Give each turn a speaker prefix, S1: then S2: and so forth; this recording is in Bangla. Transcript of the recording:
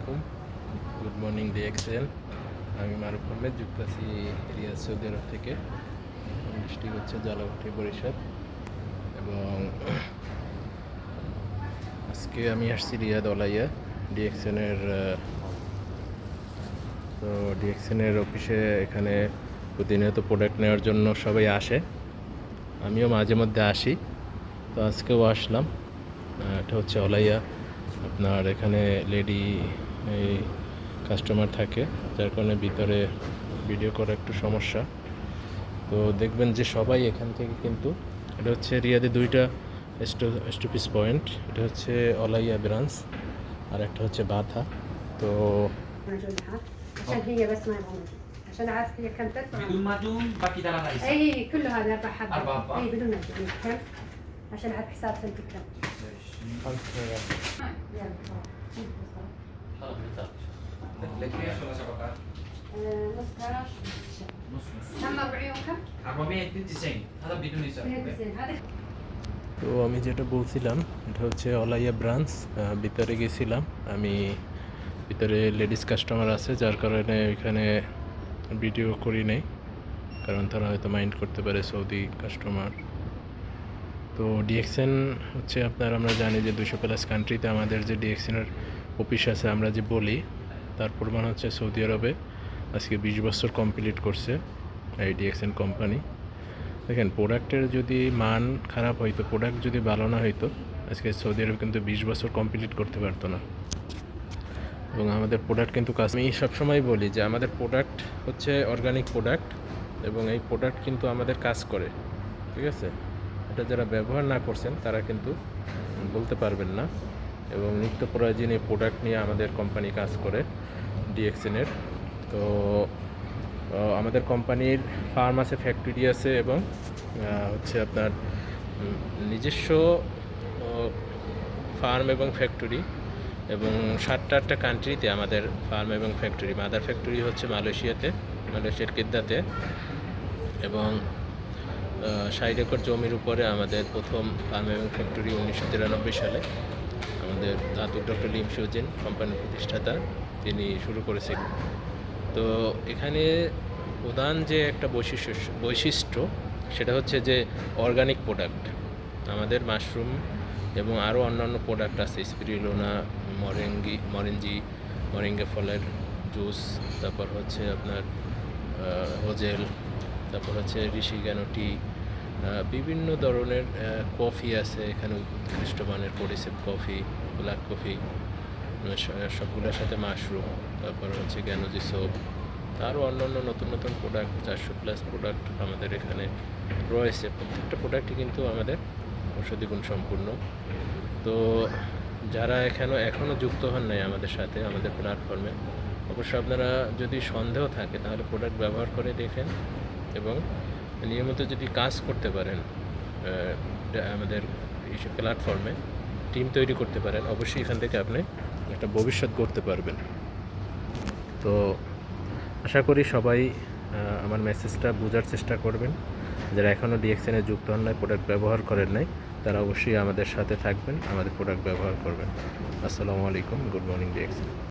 S1: আলাইকুম। Good morning DXN. আমি মারুফ আহমেদ, যুক্ত আছি রিয়াদ, সৌদি আরব থেকে। ডিস্ট্রিক্ট হচ্ছে জালাউঠি, বরিশাল। এবং আজকে আমি আসছি রিয়াদ অলাইয়া ডিএক্সএনের। তো ডিএক্সএনের অফিসে এখানে প্রতিনিয়ত প্রোডাক্ট নেওয়ার জন্য সবাই আসে, আমিও মাঝে মধ্যে আসি। তো আজকেও আসলাম। এটা হচ্ছে অলাইয়া। আপনার এখানে লেডি এই কাস্টমার থাকে, যার কারণে ভিতরে ভিডিও করা একটু সমস্যা। তো দেখবেন যে সবাই এখান থেকে কিন্তু, এটা হচ্ছে রিয়াদে দুইটা স্টপিস পয়েন্ট। এটা হচ্ছে অলাইয়া ব্রাঞ্চ আর একটা হচ্ছে বাথা। তো
S2: عشان هي بس ما يبغون عشان عارف هي كم تدفع
S3: بدون معجون باقي 3 رايس.
S2: اي كله هذا 4 حبات
S3: 4 حبات.
S2: اي بدون معجون كم عشان عارف حساب سنتي كم يلا
S3: لك ايش ولا شبكات؟
S2: نص كاش
S3: نص نص.
S2: كم 40 كم
S3: 492 هذا بدون حساب.
S2: زين هذا
S1: তো আমি যেটা বলছিলাম, এটা হচ্ছে অলাইয়া ব্রাঞ্চ। ভিতরে গেছিলাম আমি, ভিতরে লেডিস কাস্টমার আছে, যার কারণে এখানে ভিডিও করি নাই, কারণ তারা হয়তো মাইন্ড করতে পারে সৌদি কাস্টমার। তো ডিএক্সএন হচ্ছে আপনার, আমরা জানি যে 200+ কান্ট্রিতে আমাদের যে ডিএক্সএনের অফিস আছে, আমরা যে বলি তার প্রমাণ হচ্ছে সৌদি আরবে আজকে 20 বছর কমপ্লিট করছে এই ডিএক্সএন কোম্পানি। দেখেন, প্রোডাক্টের যদি মান খারাপ হইতো, প্রোডাক্ট যদি ভালো না হইতো, আজকে সৌদি আরব কিন্তু 20 বছর কমপ্লিট করতে পারতো না। এবং আমাদের প্রোডাক্ট কিন্তু আমি সবসময় বলি যে আমাদের প্রোডাক্ট হচ্ছে অর্গানিক প্রোডাক্ট, এবং এই প্রোডাক্ট কিন্তু আমাদের কাজ করে, ঠিক আছে? এটা যারা ব্যবহার না করছেন তারা কিন্তু বলতে পারবেন না। এবং নিত্য প্রয়োজনীয় প্রোডাক্ট নিয়ে আমাদের কোম্পানি কাজ করে ডিএক্সএনের। তো আমাদের কোম্পানির ফার্ম আছে, ফ্যাক্টরি আছে, এবং হচ্ছে আপনার নিজস্ব ফার্ম এবং ফ্যাক্টরি, এবং 7-8টা কান্ট্রিতে আমাদের ফার্ম এবং ফ্যাক্টরি। মাদার ফ্যাক্টরি হচ্ছে মালয়েশিয়াতে, মালয়েশিয়ার কেদ্দাতে, এবং 60 একর জমির উপরে আমাদের প্রথম ফার্ম এবং ফ্যাক্টরি 1993 সালে আমাদের দাদু ডক্টর লিম শিউজিন, কোম্পানির প্রতিষ্ঠাতা, তিনি শুরু করেছিলেন। তো এখানে প্রধান যে একটা বৈশিষ্ট্য সেটা হচ্ছে যে অর্গানিক প্রোডাক্ট। আমাদের মাশরুম এবং আরও অন্যান্য প্রোডাক্ট আছে, স্পিরুলিনা, মরিঙ্গা ফলের জুস, তারপর হচ্ছে আপনার হোজেল, তারপর হচ্ছে ঋষিগানো টি, বিভিন্ন ধরনের কফি আছে এখানে, উৎকৃষ্ট মানের পরিসেপ কফি, ব্ল্যাক কফি, সবগুলোর সাথে মাশরুম, তারপর হচ্ছে গ্যানোজি সোপ, আরও অন্যান্য নতুন নতুন প্রোডাক্ট, 400+ প্রোডাক্ট আমাদের এখানে রয়েছে। প্রত্যেকটা প্রোডাক্টই কিন্তু আমাদের ঔষধি গুণ সম্পূর্ণ। তো যারা এখনও যুক্ত হন নাই আমাদের সাথে, আমাদের প্ল্যাটফর্মে, অবশ্যই আপনারা যদি সন্দেহ থাকে তাহলে প্রোডাক্ট ব্যবহার করে দেখেন, এবং নিয়মিত যদি কাজ করতে পারেন, আমাদের এই প্ল্যাটফর্মে টিম তৈরি করতে পারেন, অবশ্যই এখান থেকে আপনি একটা ভবিষ্যৎ করতে পারবেন। তো আশা করি সবাই আমার মেসেজটা বোঝার চেষ্টা করবেন। যারা এখনও ডিএক্সএনে যুক্ত হন নাই, প্রোডাক্ট ব্যবহার করেন নাই, তারা অবশ্যই আমাদের সাথে থাকবেন, আমাদের প্রোডাক্ট ব্যবহার করবেন। আসসালামু আলাইকুম, গুড মর্নিং ডিএক্সএন।